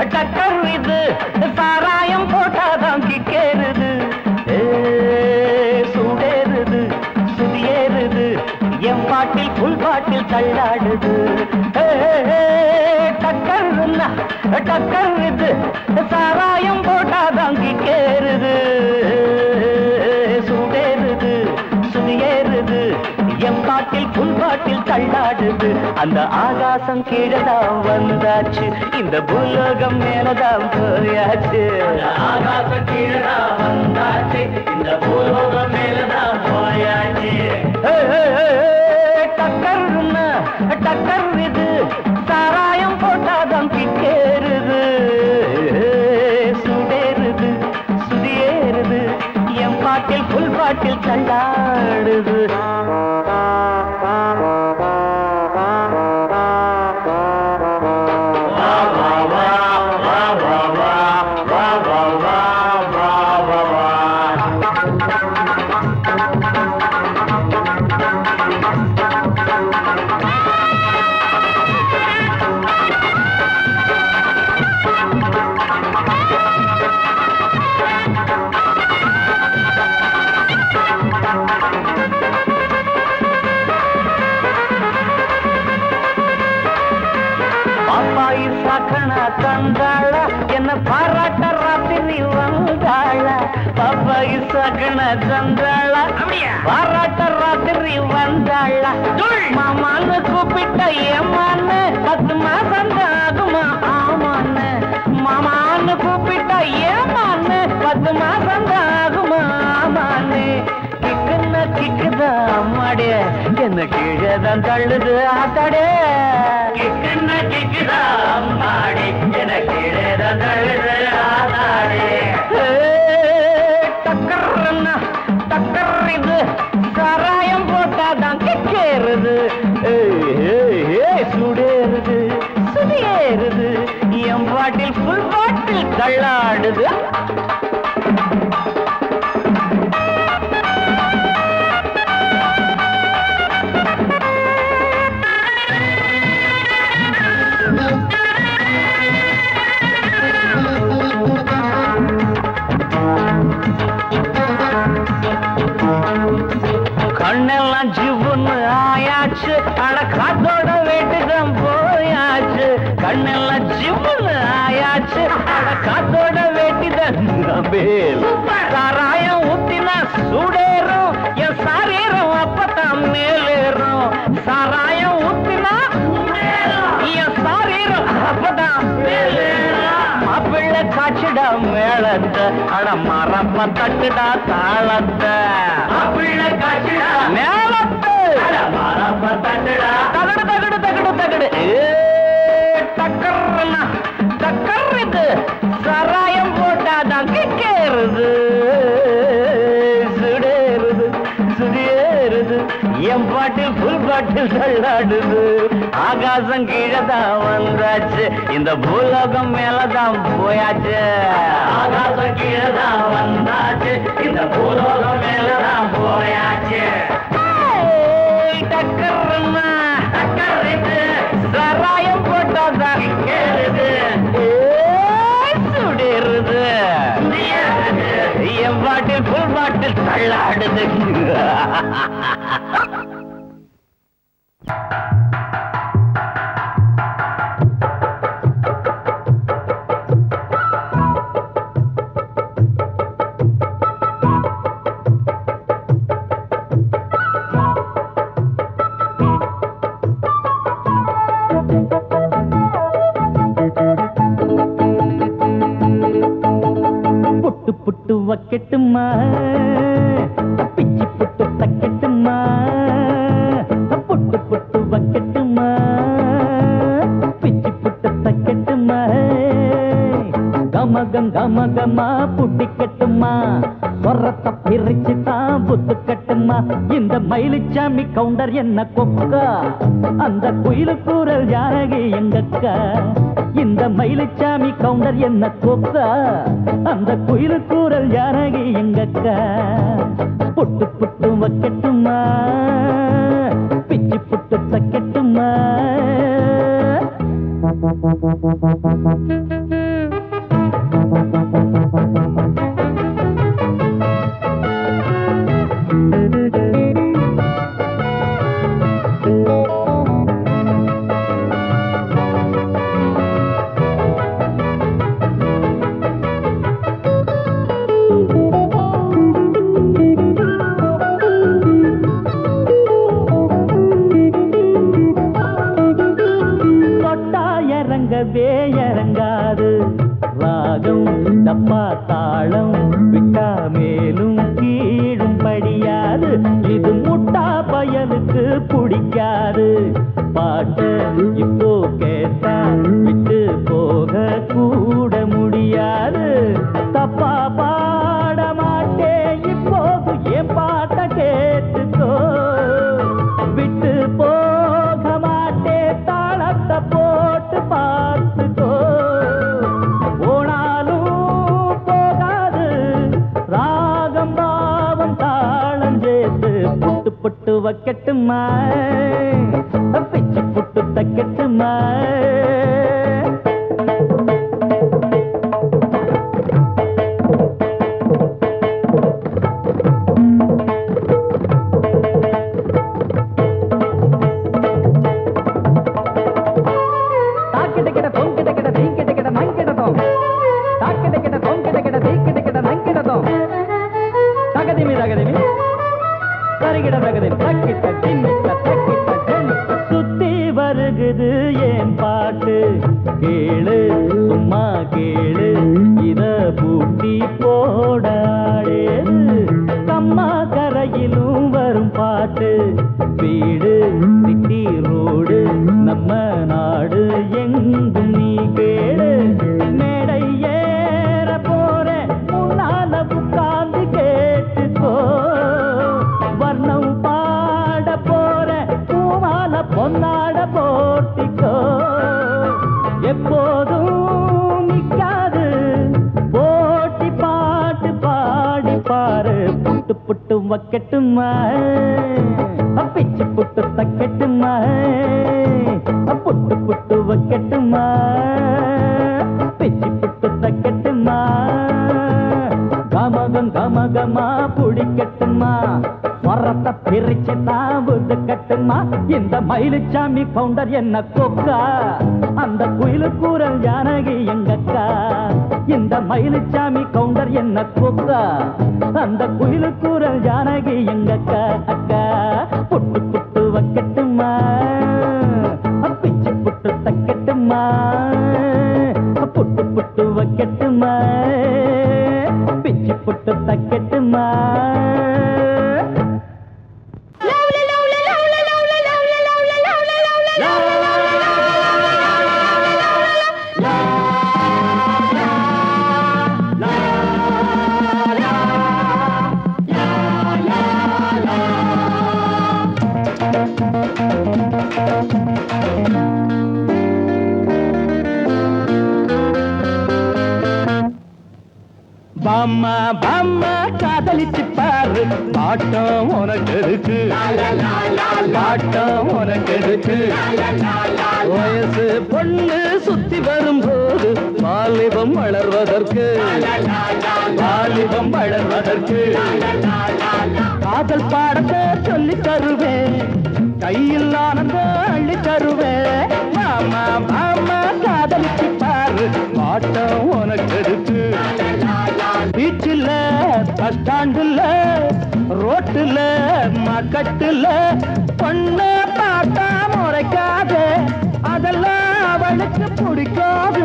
டக்கர் இது சாராயம் போட்டாதான் கிக்கேறுது சூடேறுது சுதியேறுது என் பாட்டில் புல் பாட்டில் தள்ளாடுது டக்கர்னா டக்கர் இது சாராயம் போட்டாதான் கிக்கேறுது சூடேறுது சுதியேறுது என் பாட்டில் புல் பாட்டில் தள்ளாடுது அந்த ஆகாசம் கீழதான் வந்தாச்சு இந்த பூலோகம் மேலதான் போயாச்சு ஆகாசம் கீழதான் வந்தாச்சு இந்த பூலோகம் மேலதான் போயாச்சு டக்கர்னா டக்கர் இது சாராயம் போட்டாதான் கிக்கேறுது சுடேறுது சுதியேறுது என் பாட்டில் புல் பாட்டில் தள்ளாடுது தந்தாள என்ன பாராட்ட ராத்திரி வந்தாள பாப்பாயி சகன தந்தாள பாராட்ட ராத்திரி வந்தாள மாமான்னு கூப்பிட்ட ஏமான்னு 10 மாசம் ஆகுமா ஆமான்னு மாமான்னு கூப்பிட்ட ஏமான்னு 10 மாசம் ஆகுமா ஆமான்னு கிக்குன்னா கிக்குதா அம்மாடிய என்ன கீழேதான் தள்ளுது ஆத்தாடே கிக்குன்னா கிக்குதா அம்மாடி என்ன கீழேதான் தள்ளுது ஆத்தாடே டக்கர்னா டக்கர் இது சாராயம் போட்டாதான் கிக்கேறுது சுடேறுது சுதியேறுது என் பாட்டில் புல் பாட்டில் தள்ளாடுது கண்ணெல்லாம் ஜிவ்வுன்னு ஆயாச்சு அட காத்தோட வேட்டுதான் போயாச்சு கண்ணெல்லாம் ஜிவ்வுன்னு ஆயாச்சு அட காத்தோட வேட்டிதான் சாராயம் ஊத்தினா சூடேறும் என் சாரீரம் அப்பதான் மேலேறும் சாராயம் ஊத்தினா என் சாரீரம் அப்பதான் மேலேறும் மாப்பிள்ளை காய்ச்சிடா மேளத்தை அட மரப்ப தட்டுடா தாளத்தை மாப்பிள்ளை காய்ச்சிடா மேளத்தை அட மரப்ப தட்டுடா தகடு தகடு தகடு தகடு டக்கர்னா டக்கர் இது சாராயம் போட்டாதான் கிக்கேறுது சுடேறுது சுதியேறுது என் பாட்டில் புல் பாட்டில் தள்ளாடுது ஆகாசம் கீழதான் வந்தாச்சு இந்த பூலோகம் மேலதான் போயாச்சு ஆகாசம் கீழதான் வந்தாச்சு இந்த பூலோகம் மேலதான் போயாச்சு டக்கர்னா டக்கர் இது சாராயம் போட்டாதான் கேளுது சுடேறுது என் பாட்டில் புல் பாட்டில் தள்ளாடுது புட்டு புட்டு வக்கெட்டுமா பிச்சி புட்டு தக்கெட்டுமா புட்டு புட்டு வக்கெட்டுமா பிச்சி புட்டு தக்கெட்டுமா கமகம் கமகமா புட்டிக்கட்டுமா சொரத்தை பிரிச்சு தான் புத்து கட்டுமா இந்த மயிலுச்சாமி கவுண்டர் என்ன கொக்கா அந்த குயிலு கூறல் ஜானகி எங்கக்கா இந்த மயிலுச்சாமி கவுண்டர் என்ன கொக்கா அந்த குயிலு கூறல் ஜானகி எங்கக்கா புட்டு புட்டு வைக்கட்டுமா பிச்சி புட்டு தக்கட்டுமா உடம்பே இறங்காது ராகம் டப்பா தாளம் விட்டா மேலும் கீழும் படியாது இது முட்டா பயலுக்கு பிடிக்காது பாட்டு இப்போ கேட்டா விட்டு போக கூட முடியாது தப்பா பாட மாட்டேன் இப்போது என் பாட்ட கேட்டுக்கோ விட்டு போக மாட்டேன் தாளத்தை போட்டு பார்த்துக்கோ போனாலும் போகாது ராகம் பாவம் தாளம் சேர்த்து புட்டு புட்டு வைக்கட்டுமா பிச்சு புட்டு தைக்கட்டுமா சுத்தி வருகுது என் பாட்டு கேளு சும்மா கேளு இத பூட்டி போடாடே கம்மா கரையிலும் வரும் பாட்டு வீடு சிட்டி ரோடு நம்ம நாடு எங்கும் நீ கேளு மேடை ஏற போற முன்னால உட்கார்ந்து கேட்டுக்கோ வர்ணம் பாட போற பூமால பொன்னாட போட்டிக்கோ எப்போதும் நிக்காது போட்டி பாட்டு பாடி பாரு புட்டு புட்டு வைக்கட்டுமா பிச்சு புட்டு தைக்கட்டுமா புட்டு புட்டு வைக்கட்டுமா பிச்சு புட்டு தைக்கட்டுமா கமகம் கமகமா பிடிக்கட்டுமா வரத்தை பிரிச்சு தாவுது கட்டுமா இந்த மயிலுச்சாமி கவுண்டர் என்ன கொக்கா அந்த குயிலு கூறல் ஜானகி எங்கக்கா இந்த மயிலுச்சாமி கவுண்டர் என்ன கொக்கா அந்த குயிலு கூறல் ஜானகி எங்கக்கா அக்கா புட்டு புட்டு வைக்கட்டுமா பிச்சு புட்டு தைக்கட்டுமா புட்டு புட்டு வைக்கட்டுமா பிச்சு புட்டு தைக்கட்டுமா பாம்மா பாம்மா காதலிச்சு பாரு பாட்டம் உனக்கு இருக்கு பாட்டம் உனக்கு இருக்கு வயசு பொண்ணு சுத்தி வரும்போது வாலிபம் வளர்வதற்கு வாலிபம் வளர்வதற்கு காதல் பாடத்தை சொல்லி தருவேன் கையில் ஆனந்தம் அள்ளி தருவேன் மாமா மாமா காதலிச்சு பாரு பாட்டம் உனக்கு இருக்கு பீச்சில் பஸ் ஸ்டாண்டுல ரோட்டுல மக்கட்டுல பொண்ணு பார்த்தா முறைக்காது அதெல்லாம் அவளுக்கு பிடிக்காது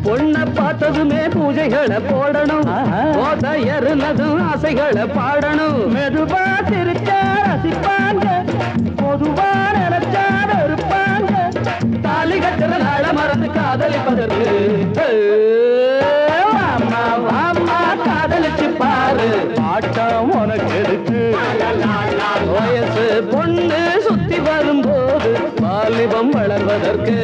பொண்ணை பார்த்ததுமே பூஜைகளை போடணும் எருனதும் ஆசைகளை பாடணும் மெதுவா திருச்ச ரசிப்பாங்க பொதுவா நினைச்சா இருப்பாங்க தாலி கட்டுற நாள மறந்து காதலிப்பதற்கு காதலிச்சு பாரு பாட்டம் உனக்கு இருக்கு வயசு பொண்ணு சுத்தி வரும்போது வாலிபம் வளர்வதற்கு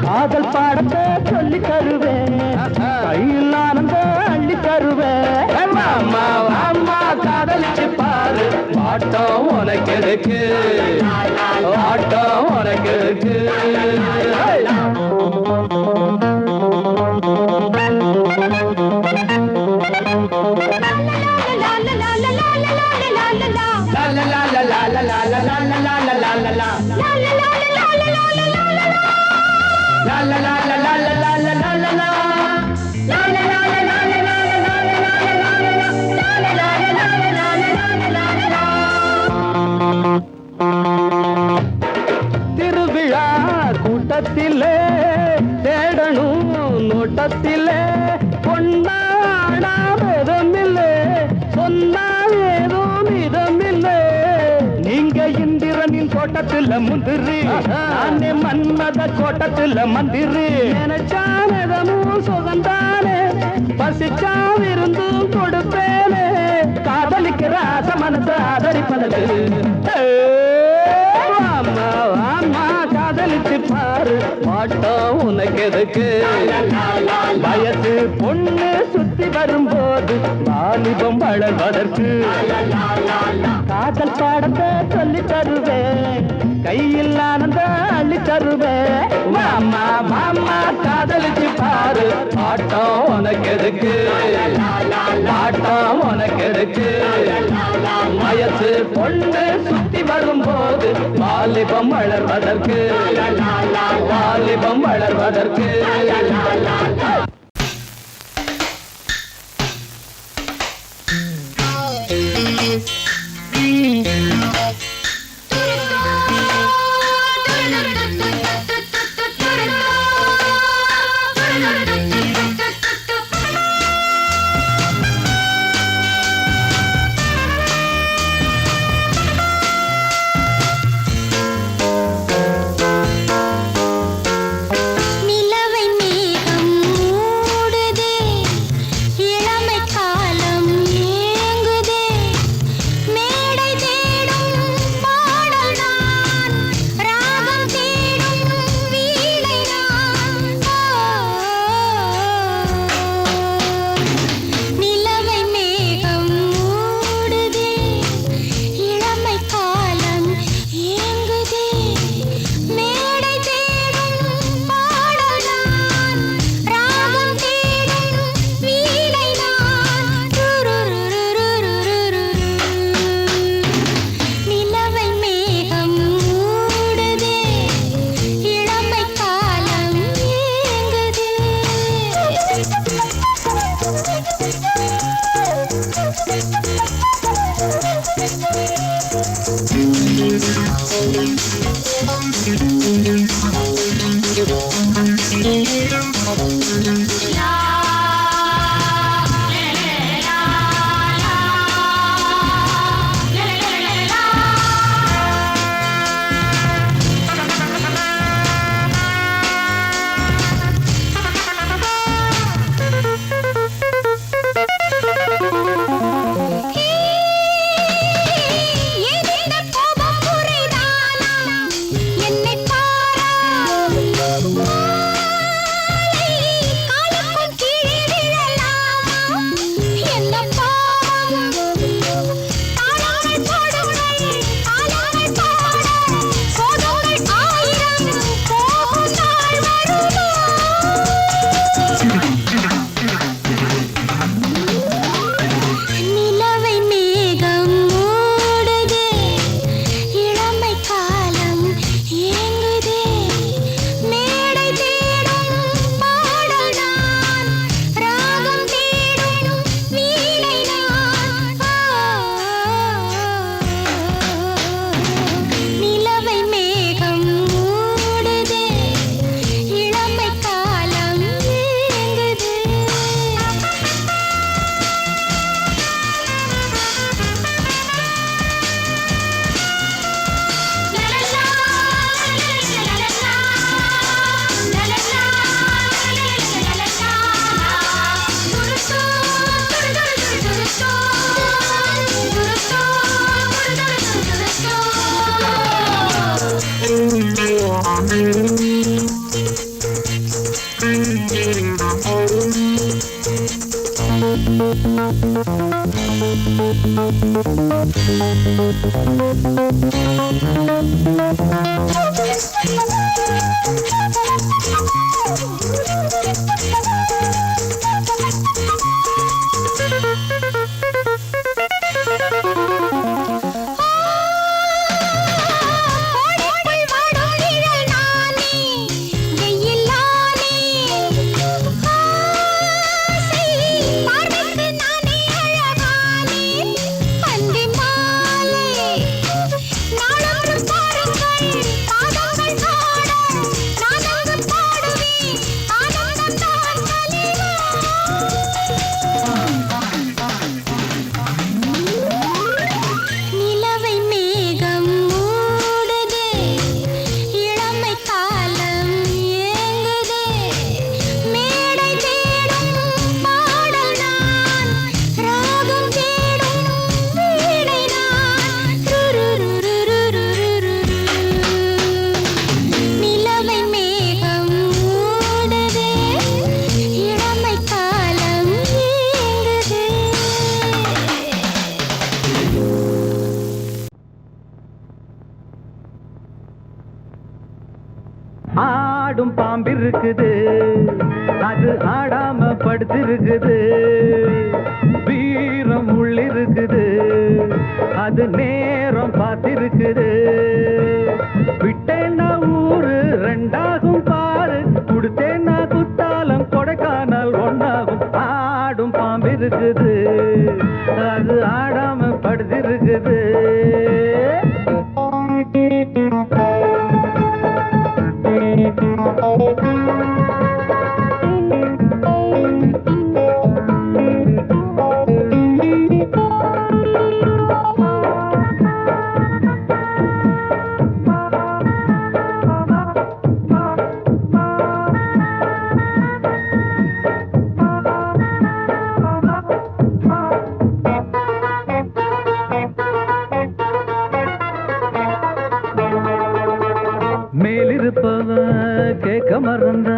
காதல் பாடத்தை சொல்லி தருவேன் கையில் ஆனந்தம் அள்ளி தருவேன் அம்மா அம்மா காதலிச்சு பாரு பாட்டம் உனக்கு இருக்கு பாட்டம் உனக்கு இருக்கு திருவிழா கூட்டத்திலே தோட்டத்துல முந்திரி நானே மன்மத கோட்டத்துல மந்திரி நினைச்சானதமும் சுகந்தானே பசிச்சா விருந்தும் கொடுப்பேனே காதலிக்கிற ஆசை மனசு ஆதரிப்பதற்கு அம்மா அம்மா காதலிச்சு பாரு பாட்டம் உனக்கு எதுக்கு வயசு பொண்ணு சுத்தி வரும்போது வாலிபம் வளர்வதற்கு காதல் பாடத்தை சொல்லி தருவேன் கையில் ஆனந்த அள்ளி தருவேன் மாமா மாமா காதலிச்சு பாரு பாட்டம் உனக்கு எதுக்கு பாட்டம் உனக்கு எதுக்கு வயசு பொண்ணு சுத்தி வரும்போது வாலிபம் வளர்வதற்கு வாலிபம் வளர்வதற்கு ஆடும் பாம்பிருக்குது அது ஆடாம படுத்திருக்குது வீரம் உள்ளிருக்குது அது நேரம் பார்த்திருக்குது விட்டேன்னா ஊரு ரெண்டாகும் பாரு கொடுத்தேன்னா குத்தாலம் கொடைக்கானல் ஒன்னாகும் ஆடும் பாம்பிருக்குது அது ஆடாம படுத்திருக்குது மேலிருப்பவ கேட்க மறந்தா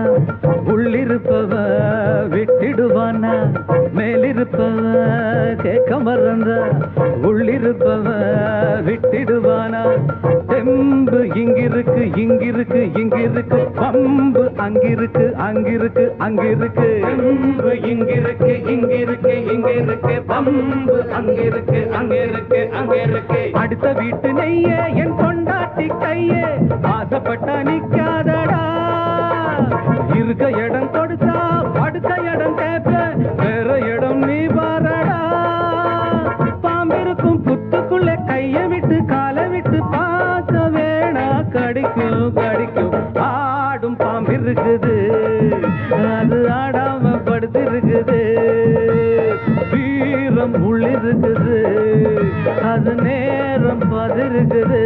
உள்ளிருப்பவ விட்டிடுவானா மேலிருப்பவ கேட்க மறந்தா உள்ளிருப்பவ விட்டிடுவானா தெம்பு இங்கிருக்கு இங்கிருக்கு இங்கிருக்கு பம்பு அங்கிருக்கு அங்கிருக்கு அங்கிருக்கு தெம்பு இங்கிருக்கு இங்கிருக்கு இங்கிருக்கு பம்பு அங்கிருக்கு அங்கிருக்கு அங்கிருக்கு அடுத்த வீட்டு நெய்ய என் கொண்டாட்டி கையே ஆசைப்பட்ட நிக்காதடா இருக்க இடம் கொடுத்தா படுக்க இடம் கேட்ப வேற இடம் நீ பாரடா பாம்பிருக்கும் புத்துக்குள்ள கைய விட்டு காலை விட்டு பார்க்க வேணா கடிக்கும் கடிக்கும் ஆடும் பாம்பிருக்குது அது ஆடாம படுத்திருக்குது வீரம் உள்ளிருக்குது அது நேரம் பதிருக்குது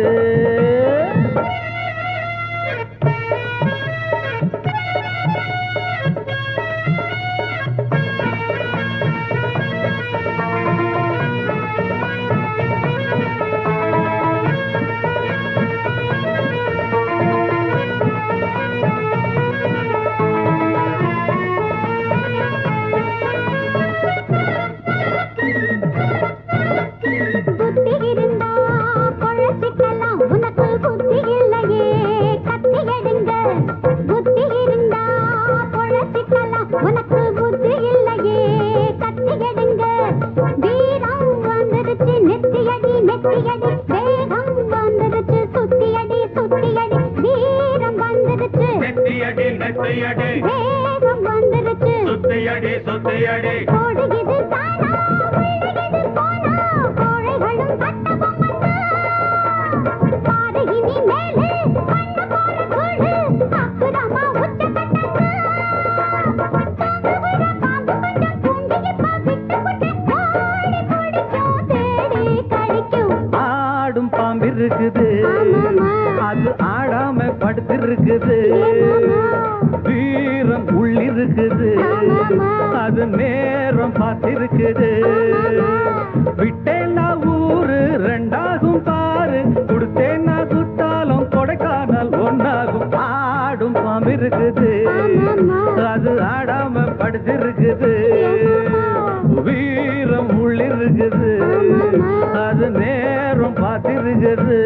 ஆடும் பாம்பிருக்குது அது ஆடாம படுத்திருக்குது வீரம் உள்ளிருக்குது அது நேரம் பார்த்திருக்குது விட்டேன்னா ஊரு ரெண்டாகும் பாரு கொடுத்தேன்னா குத்தாலம் கொடைக்கானல் ஒன்னாகும் ஆடும் பாம்பிருக்குது அது ஆடாம படுத்திருக்குது வீரம் உள்ளிருக்குது அது நேரம் பார்த்திருக்குது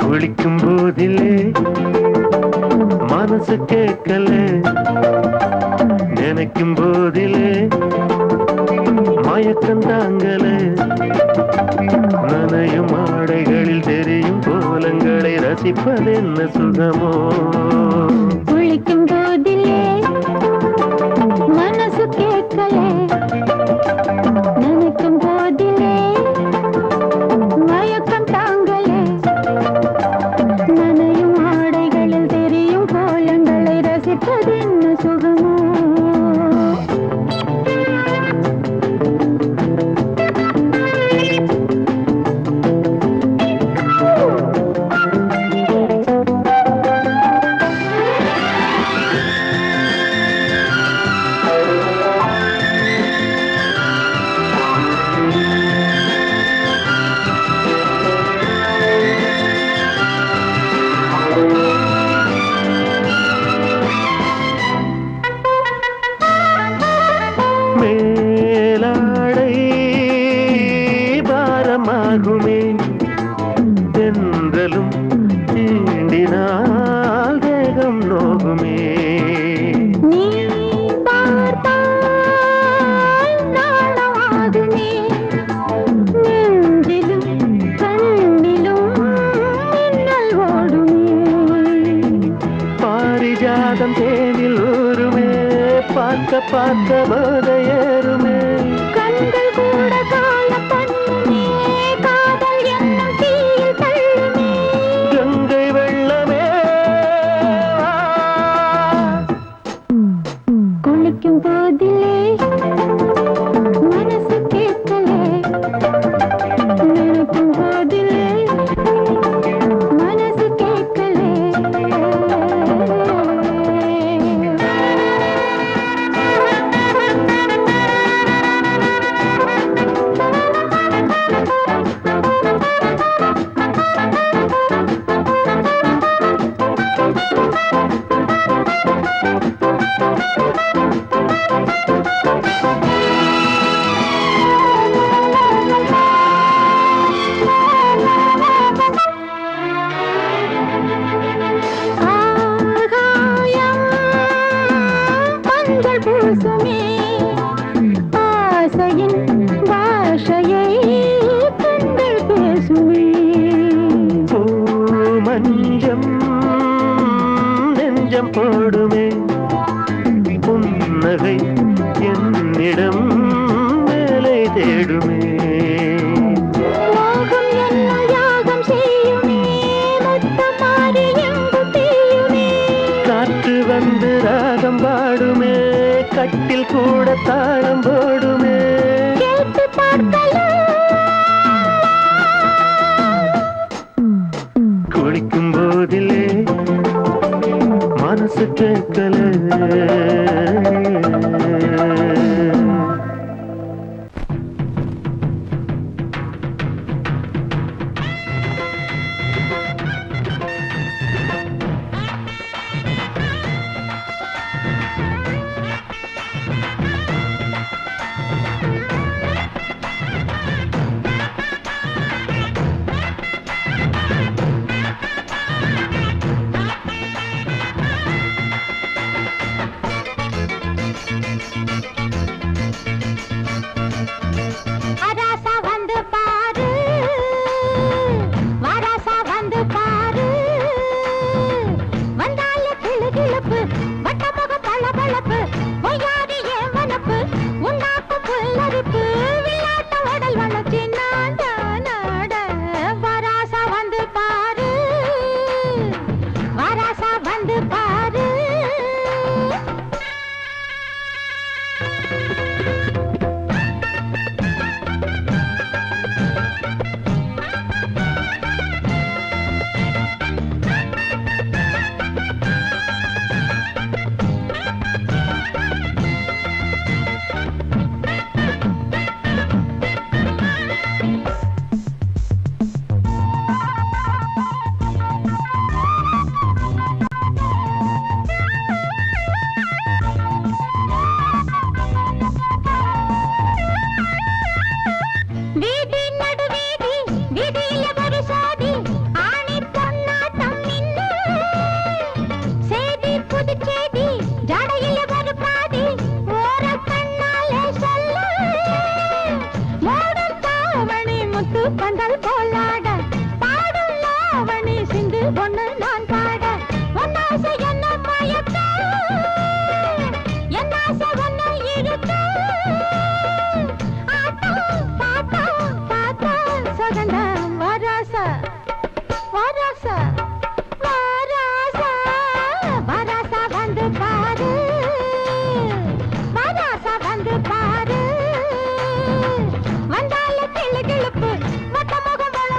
குளிக்கும் போதிலே மனசு கேட்கல நினைக்கும் போதிலே மயக்கம் தாங்கல நனையும் ஆடைகளில் தெரியும் கோலங்களை ரசிப்பதென்ன சுகமோ குளிக்கும் போதிலே மனசு கேட்கல நினைக்கும் போதிலே மயக்கம் பார்த்த போத ஏறுமே கண்கள் கூட கால பண்ணுமே காதல் என்னும் தீயில் தள்ளுமே கங்கை வெள்ளமே குளிக்கும் போதிலே மனசு கேட்கலே நினைக்கும் போதிலே மனசு கேட்கலே ஆகாயம் மஞ்சள் பூசுமே ஆசையின் பாஷையை கண்கள் பேசுமே மஞ்சம் நெஞ்சம் போடுமே புன்னகை என்னிடம் மேலே தேடுமே மோகம் என்னும் யாகம் செய்யுமே முத்தம் மாறி எங்கு தீயுமே காற்று வந்து ராகம் பாடுமே கட்டில் கூட தாளம் போடுமே கேட்டு பார்க்கலாம் குளிக்கும் போதிலே மனசு கேட்கல அராசா வந்து பாரு வராசா வந்து பாரு வந்தால கிளுகிளுப்பு வட்டமுக பளபளப்பு பொய்யாதி ஏன் வனப்பு உன்னாக்கு புல்லரிப்பு விளையாட்ட உடல் வளர்ச்சி நாட நாட வராசா வந்து பாரு வராசா வந்து பாரு வீதி நடு வீதி வீதியில ஒரு சாதி ஆணி பொன்னாட்டம் நின்னு சேதி புதுச்சேதி ஜடையில ஒரு பாதி ஓர கண்ணாலே சொல்ல மூடும் தாவணி முத்து பந்தல் போலாட பாடும் லாவணி சிந்து பொண்ணு நான் பாட ஒன்னாசை என்ன மயக்க என்னாசை ஒன்னு இருக்க வராசா வராசா வராசா வராசா வந்து பாரு வராசா வந்து பாரு வந்தால கிளு கிளுப்பு மொத்த முகம் வள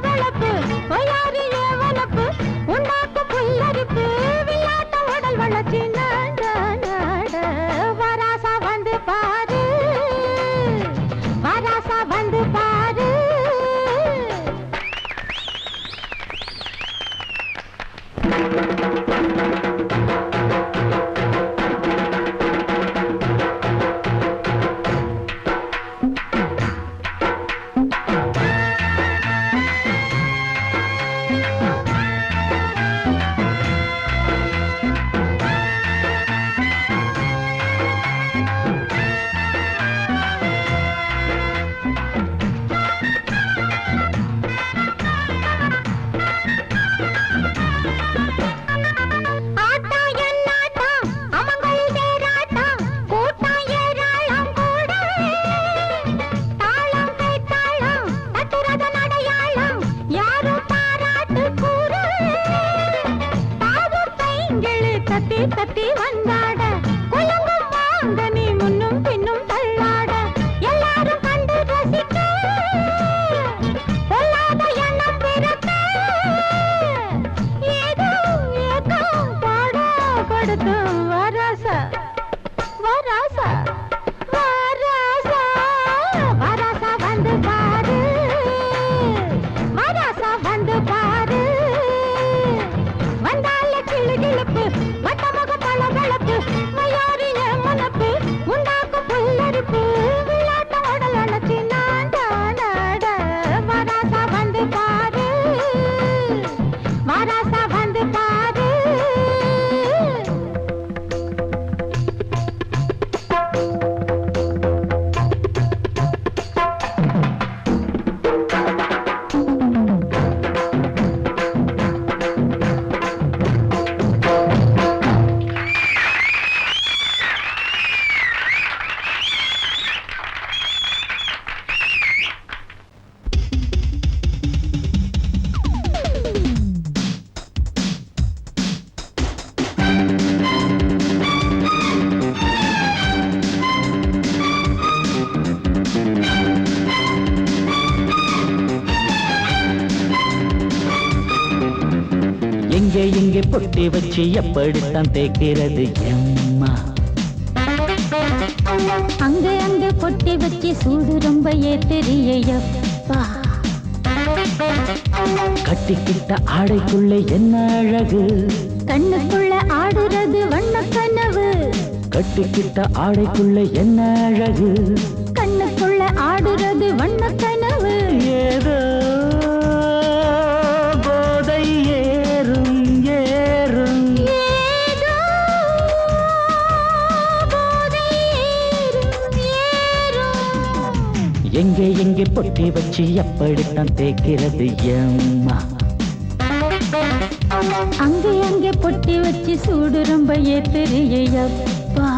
எங்கே பொட்டி வச்சு எப்படித்தான் தேய்க்கிறது எம்மா? அங்க பொட்டி வச்சு சூடு ரொம்ப ஏத்தெரியப்பா. கட்டிக்கிட்ட ஆடைக்குள்ள என்ன அழகு, கண்ணுக்குள்ள ஆடுறது வண்ண கனவு. கட்டிக்கிட்ட ஆடைக்குள்ள என்ன அழகு, கண்ணுக்குள்ள ஆடுறது வண்ண கனவு. ஏதோ போதை ஏறும் ஏறும், ஏதோ போதை ஏறும் ஏறும். எங்கே எங்கே பொட்டி வச்சு எப்படித்தான் தேய்க்கிறது எம்மா? அங்கே பொட்டி வச்சு சூடு ரொம்ப ஏத்தெரியப்பா.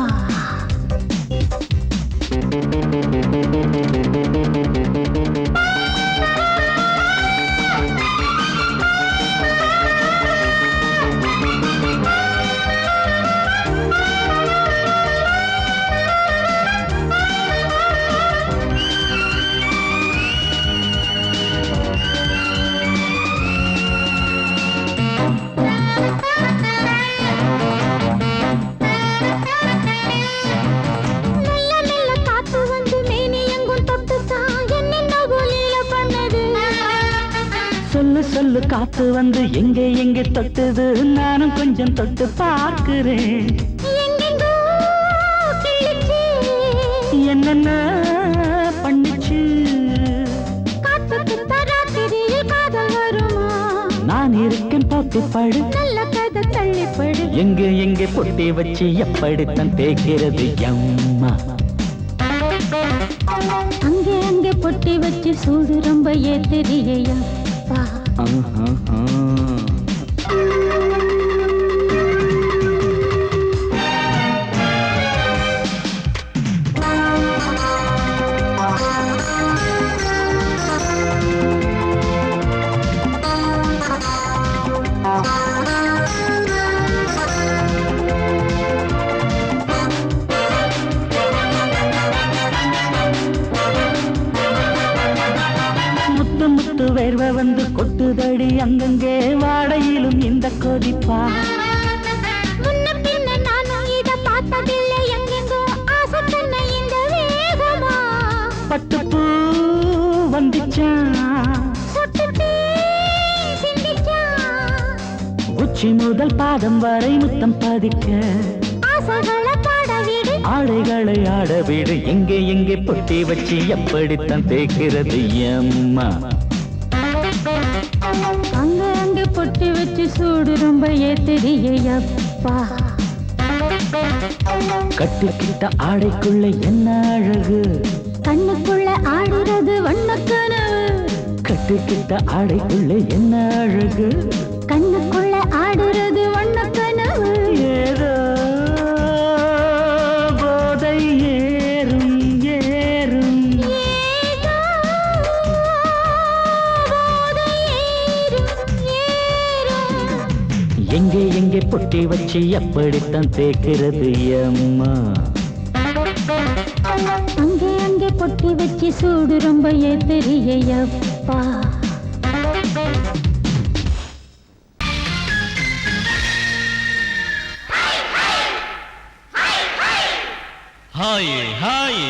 சொல்லு சொல்லு காத்து வந்து எங்கே எங்கே தொட்டுது, நானும் கொஞ்சம் தொட்டு பார்க்கிறேன். என்னென்ன பண்ணிச்சு, நான் இருக்கேன் போட்டு படு, நல்ல கதை தள்ளிப்படு. எங்கே எங்கே பொட்டி வச்சு எப்படித்தான் தேய்க்கிறது எம்மா? அங்கே பொட்டி வச்சு சூடு ரொம்ப ஏத்தெரியப்பா. முத்து முத்து வேர்வை வந்து கொட்டுதடி அங்கங்கே, வாடையிலும் இந்த கொதிப்பா. முன்ன பின்ன நானும் இத பார்த்ததில்லை, எங்கெங்கோ ஆசை தன்னை இந்த வேகமா. பட்டுப்பூ வந்துச்சா, சொட்டுத்தே சிந்திச்சா. உச்சி முதல் பாதம் வரை முத்தம் பதிக்க, ஆசைகளை பாட விடு, ஆடைகளை ஆட விடு. எங்கே எங்கே பொட்டி வச்சு எப்படித்தான் தேய்க்கிறது எம்மா? அங்கே பொட்டி வச்சு சூடு ரொம்ப ஏத்தெரியப்பா. கட்டிக்கிட்ட ஆடைக்குள்ள என்ன அழகு, கண்ணுக்குள்ள ஆடுறது வண்ண கனவு. கட்டிக்கிட்ட ஆடைக்குள்ள என்ன அழகு, கண்ணுக்குள்ள ஆடுறது வண்ண கனவு. ஏதோ போதை ஏறும் ஏறும், ஏதோ போதை ஏறும் ஏறும். எங்கே எங்கே பொட்டி வச்சு எப்படித்தான் தேய்க்கிறது எம்மா? அங்கே பொட்டி வச்சு சூடு ரொம்ப ஏத்தெரியப்பா. ஹாய் ஹாய்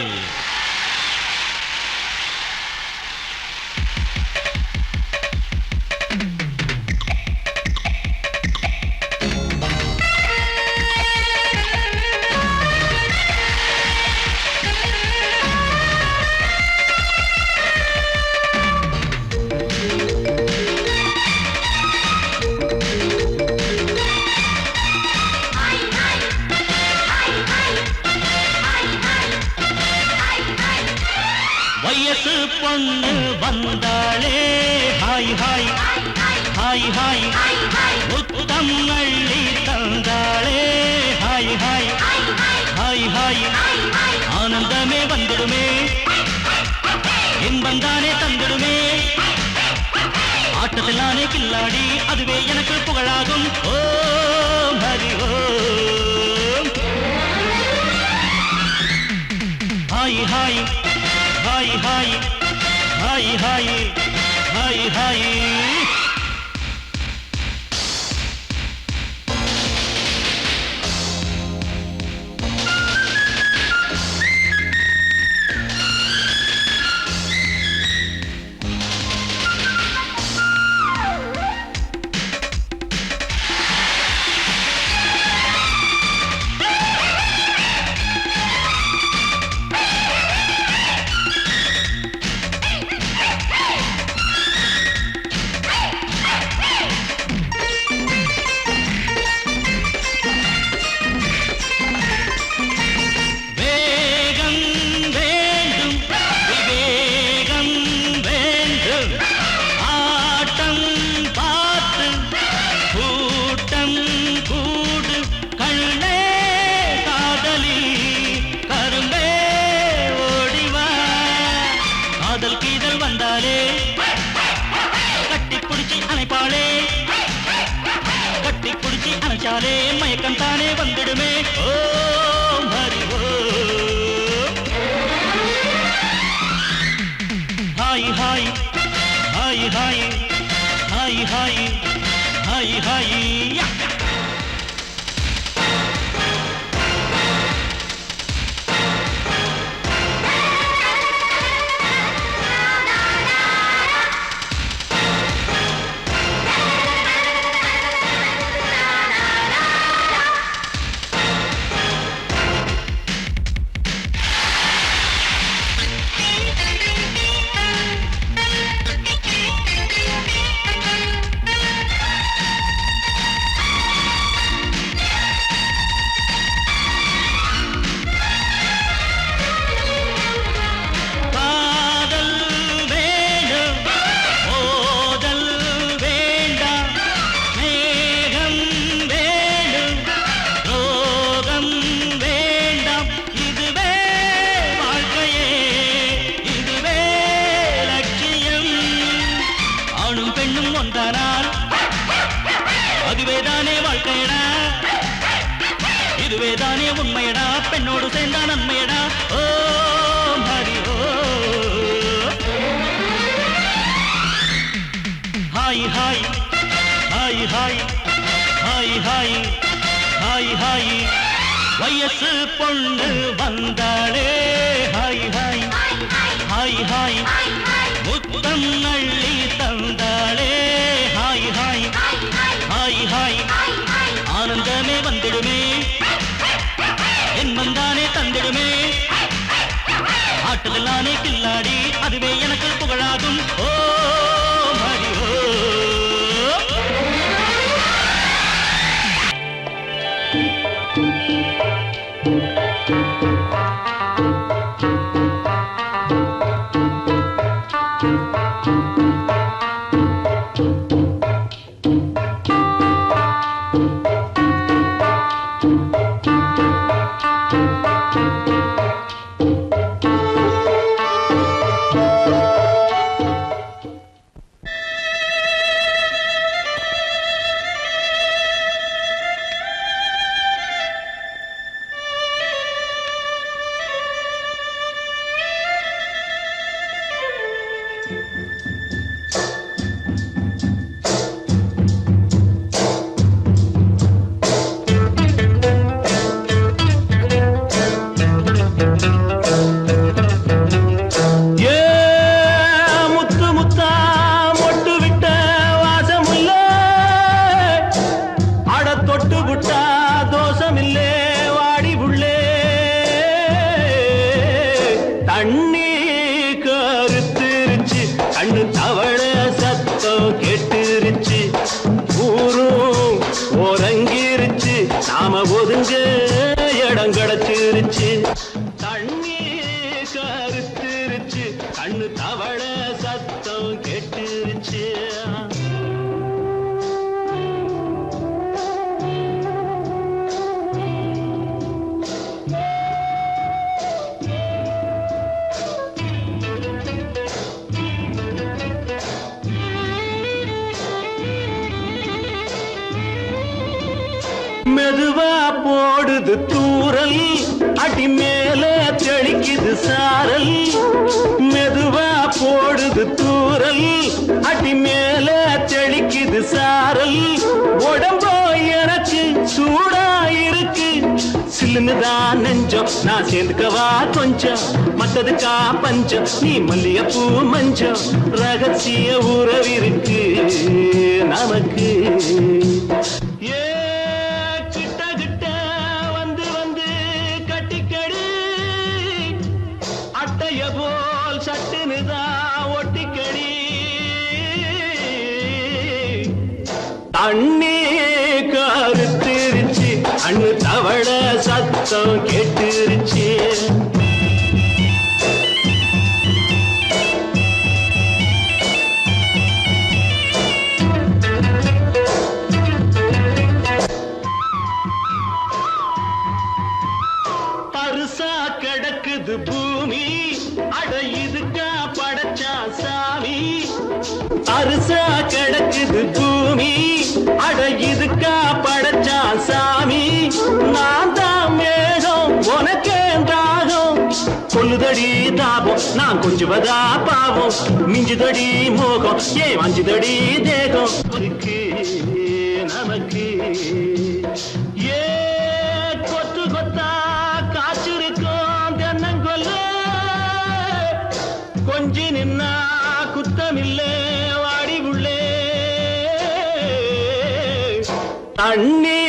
வயசு பொண்ணு வந்தாளே, ஹாய் ஹாய் ஹாய் ஹாய், முத்தம் அள்ளி தந்தாளே, ஹாய் ஹாய் ஹாய் ஹாய். ஆனந்தமே வந்துடுமே, இன்பந்தானே தந்துடுமே, ஆட்டத்தில் நானே கில்லாடி, அதுவே எனக்கு புகழாகும். Om Hari Om. Hi hi hi hi hi hi hi hi. வந்தாலே கட்டி பிடிச்சி அணைப்பாளே கட்டி பிடிச்சி அணைச்சாலே மயக்கம் தானே வந்துடுமே ஓ ஹரி ஓ hi hi hi hi hi hi hi hi அதுவேதானே வாழ்க்கையடா இதுவேதானே உண்மையடா பெண்ணோடு சேர்ந்தா நன்மையடா ஓ ஹரி ஓ hi hi hi hi hi hi hi hi வயசு பொண்ணு வந்தாளே ஹாய் ஹாய் ஹாய் ஹாய் முத்தம் அள்ளி தந்தாளே ஹாய் ஹாய் ஹாய் ஹாய் ஆனந்தமே வந்திடுமே என் வந்தானே தந்திடுமே ஆட்டதெல்லானே கில்லாடி அதுவே எனக்கு புகழாகும் ஓ ஹரி ஓ நாம ஒதுங்க இடம் கிடைச்சிருச்சு தண்ணி கருத்திருச்சு கண்ணு தவள சத்தம் கேட்டுருச்சு மெதுவா போடுது தூரல் அடி மேல தெளிக்குது சாரல் மெதுவா போடுது தூரல் அடி மேல தெளிக்குது சாரல் உடம்போ எனக்கு சூடா இருக்கு சில்லுன்னுதான் நெஞ்சம் நான் சேர்ந்துக்கவா கொஞ்சம் மத்ததுக்கா பஞ்சம் நீ மல்லிகைப்பூ மஞ்சம் ரகசிய உறவிருக்கு நமக்கு போல் சட்டுனுதான் ஒட்டிக்கடி தண்ணி கருத்திருச்சு அண்ணு தவள சத்தம் கேட்டுருச்சு பருசா கிடக்குது பூமி அட இதுக்கா படைச்சா அரிசா கிடக்குது பூமி அட இதுக்கா படைச்சா சாமி நான் தான் மேகம் உனக்கே தாகம் கொல்லுதடி தாபம் நான் கொஞ்சுவதா பாவம் மிஞ்சுதடி மோகம் ஏன் வஞ்சுதடி தேகம் நமக்கு ஏ கொத்து கொத்தா காய்ச்சிருக்கும் தென்னங்கொல்ல கொஞ்சி நின்னா குத்தமில்லே வாடி உள்ளே தண்ணி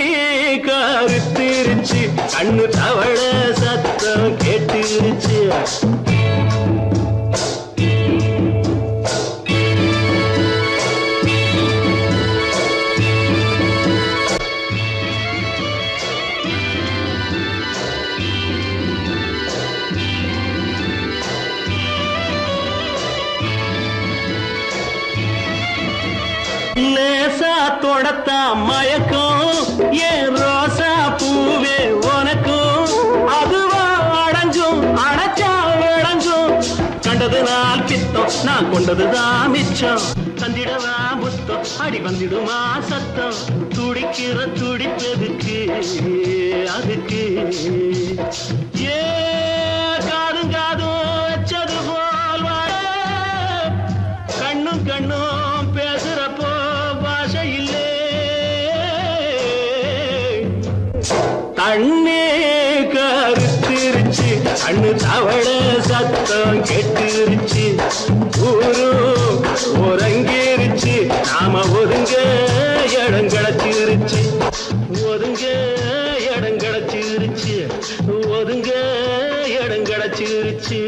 கருத்திருச்சு கண்ணு தவள சத்தம் கேட்டுருச்சு லேசா தொடத்தா மயக்கம் ஏன் ரோசா பூவே உனக்கும் அதுவா அடைஞ்சும் அடைச்சா விளைஞ்சும் கண்டது நாள் பித்தம் நான் கொண்டதுதான் மிச்சம் தந்திடவா புத்தம் அடி வந்திடுமா சத்தம் துடிக்கிற துடிப்பதுக்கு அதுக்கு ஏ காதும் காதும் வச்சது போல் வாழ கண்ணும் கண்ணும் பேசுறப்போ பாஷை இல்லே தண்ணே கருத்திருச்சு கண்ணு தவள சத்தம் கெட்டுருச்சு ஊரு ஒரங்கிருச்சு நாம ஒதுங்க இடம் கிடச்சிருச்சு ஒதுங்க இடம் கிடச்சிருச்சு ஒதுங்க இடம் கிடச்சிருச்சு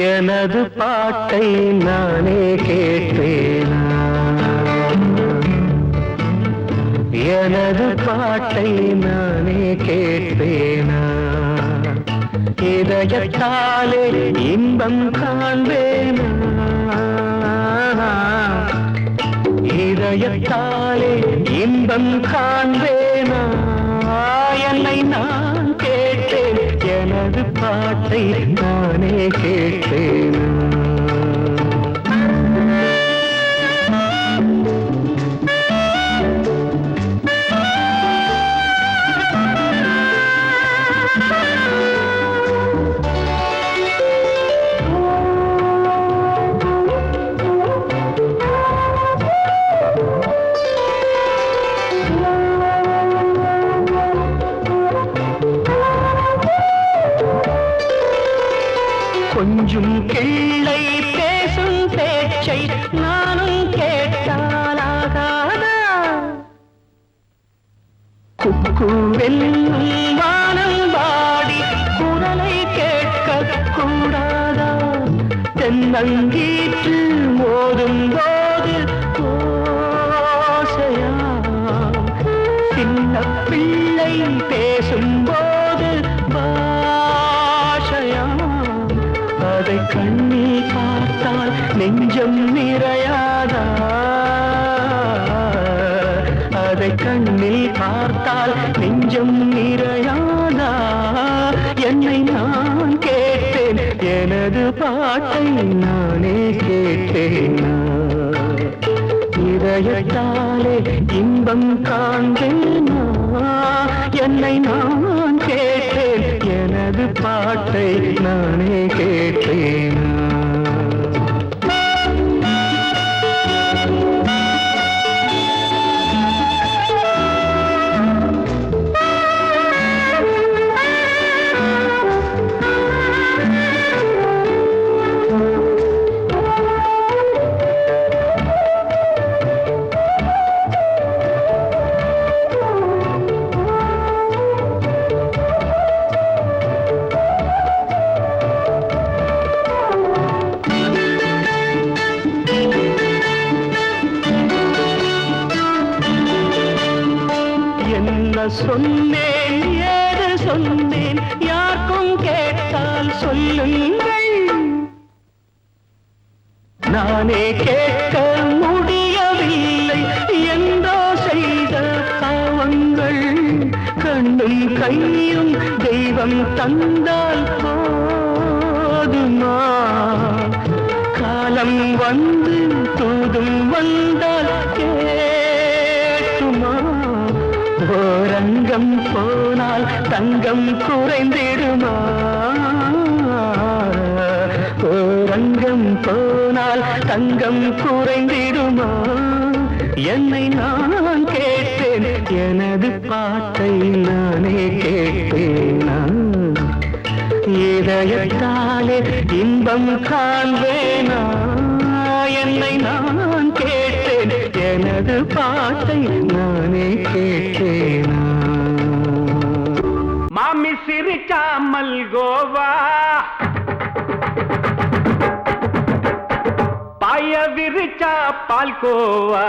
எனது பாட்டை நானே கேட்பேனா எனது பாட்டை நானே கேட்பேனா இதயத்தாலே இன்பம் காண்பேனா இதயத்தாலே இன்பம் காண்பேனா என்னை நான் கேட்டேன் எனது பாட்டை நானே கேட்டேன் கொஞ்சம் கிள்ளை பேசும் பேச்சை நானும் கேட்டாலாகாதா குக்குவெல்லும் வானம் வாடி குரலை கேட்க கூடாதா தென்னங்கீற்று மோதும் போது ஓசையா சின்ன பிள்ளை பேசும்போது பாஷையா அதை கண்ணில் பார்த்தால் நெஞ்சம் நிறையாதா அதை கண்ணில் பார்த்தால் நெஞ்சம் நிறையாதா என்னை நான் கேட்டேன் எனது பாட்டை நானே கேட்டேனா இதயத்தாலே இன்பம் காண்பேனா என்னை நான் கேட்டேன் எனது பாட்டை நானே கேட்டேனா சொன்னேன் ஏது சொன்னேன் யாருக்கும் கேட்டால் சொல்லுங்கள் நானே கேட்க முடியவில்லை என்றோ செய்த பாவங்கள் கண்ணும் கையும் தெய்வம் தந்தால் போதுமா காலம் வந்து தூதும் வந்தால் கேட்டுமா ஓரங்கம் போனால் தங்கம் குறைந்திடுமா ஓரங்கம் போனால் தங்கம் குறைந்திடுமா என்னை நான் கேட்டேன் எனது பாட்டை நானே கேட்டேனா இதயத்தாலே இன்பம் காண்பேனா என்னை நான் கேட்டேன் எனது பாட்டை நானே கேட்டேனா மாமி சிரிக்காமல் கோவா பாய விரிச்சா பால்கோவா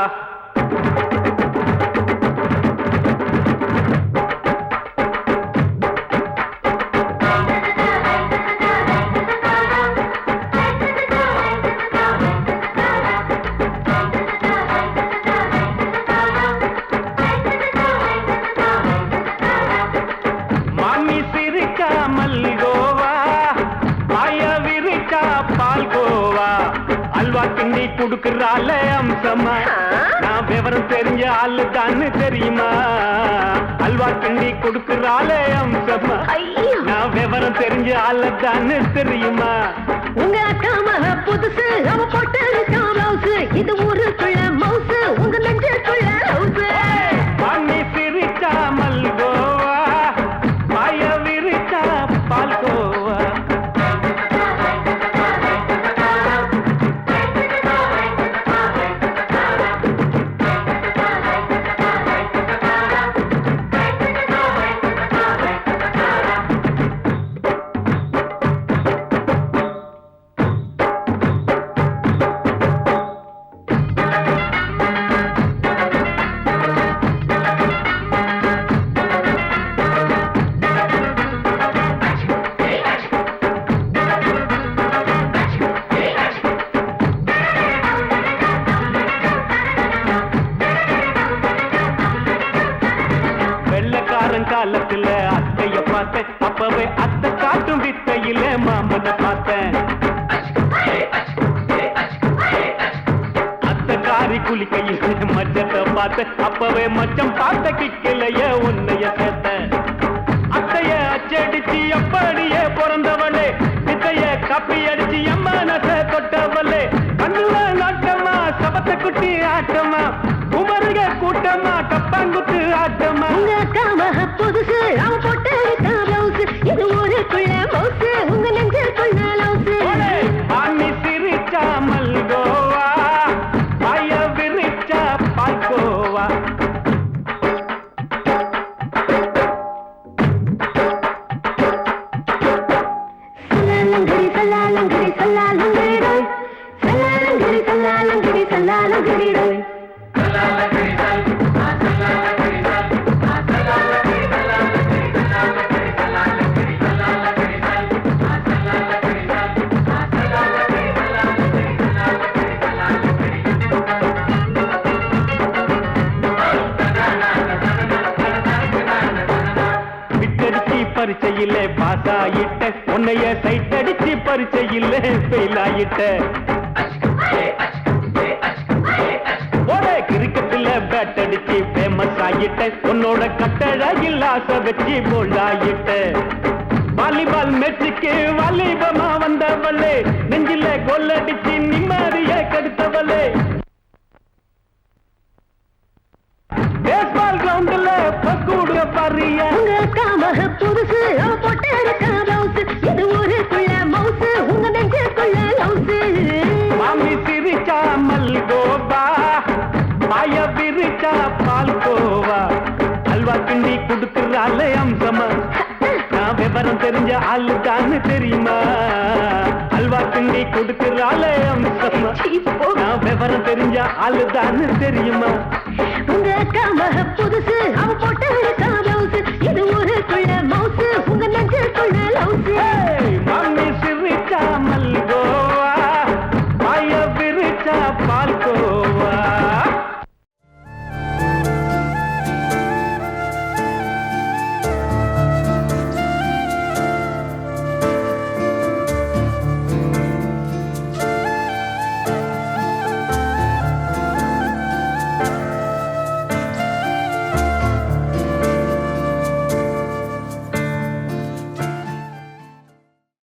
கிண்டி குடுக்கறால அம்சமா நான் விவரம் தெரிஞ்ச ஆளு தான்னு தெரியுமா அல்வா கிண்டி குடுக்கறால அம்சமா நான் விவரம் தெரிஞ்ச ஆளு தான்னு தெரியுமா உங்க அக்கா மக புதுசு அவ போட்டு ப்ளவுஸ் இது ஊருக்குள்ள மவுசு உங்க நெஞ்சுக்குள்ள ஹவுஸ் பண்ணி சிரிச்சா மல்கோவா பாய விரிச்சா பால்கோவா காலத்துல அத்தைய பார்த்தேன் அப்பவே அத்தை காட்டும் வித்தையில மாமனை பார்த்தேன் அத்தை காரி குளிக்கையில் மச்சத்தை பார்த்தேன் அப்பவே மச்சம் பார்த்த கிக்கலைய உன்னைய சேர்த்த அத்தைய அச்சடிச்சு அப்படியே பிறந்தவளே வித்தைய கப்பி அடிச்சு எம்மனச தொட்டவளே கண்ணுல நாட்டமா சபத்தை குட்டி ஆட்டமா உமருக கூட்டமா கப்பாங்குத்து ஆட்டமா புதுசு அவ போட்டு ப்ளவுஸ் இது ஊருக்குள்ள மவுசு உங்க நெஞ்சுக்குள்ள லவுஸ் ஆமி சிரிச்சா மல்கோவா பாய விரிச்சா பால்கோவா சல்லாலங்கடி சல்லாலங்கடி சல்லாலங்கடி சல்லாலங்கடி சல்லாலங்கடி சல்லாலங்கடி பரிச்சையிலே பாஸ் ஆயிட்ட உன்னைய சைட் அடிச்சு பரிச்சையிலே ஃபெயில் ஆயிட்ட கிரிக்கெட்ல பேட் அடிச்சு ஃபேமஸ் ஆயிட்ட உன்னோட கட்டழகில் ஆசை வச்சு போல்ட் ஆயிட்ட வாலிபால் மேட்சுக்கு வாலிபமா வந்தவளே நெஞ்சில கோல் அடிச்சு நிம்மதிய கெடுத்தவளே பேஸ்பால் கிரவுண்ட்ல பக்கூடுற பாரியா புதுசு அவ போட்டு ப்ளவுஸ் இது ஊருக்குள்ள மவுசு உங்க நெஞ்சுக்குள்ள லவுஸ் மாமி சிரிச்சா மல்கோவா பாய விரிச்சா பால்கோவா அல்வா கிண்டி குடுக்கறால அம்சமா நான் விவரம் தெரிஞ்ச ஆளு தான்னு தெரியுமா அல்வா கிண்டி குடுக்கறால அம்சமா நான் விவரம் தெரிஞ்ச ஆளு தான்னு தெரியுமா உங்க அக்கா மக புதுசு அவ போட்டு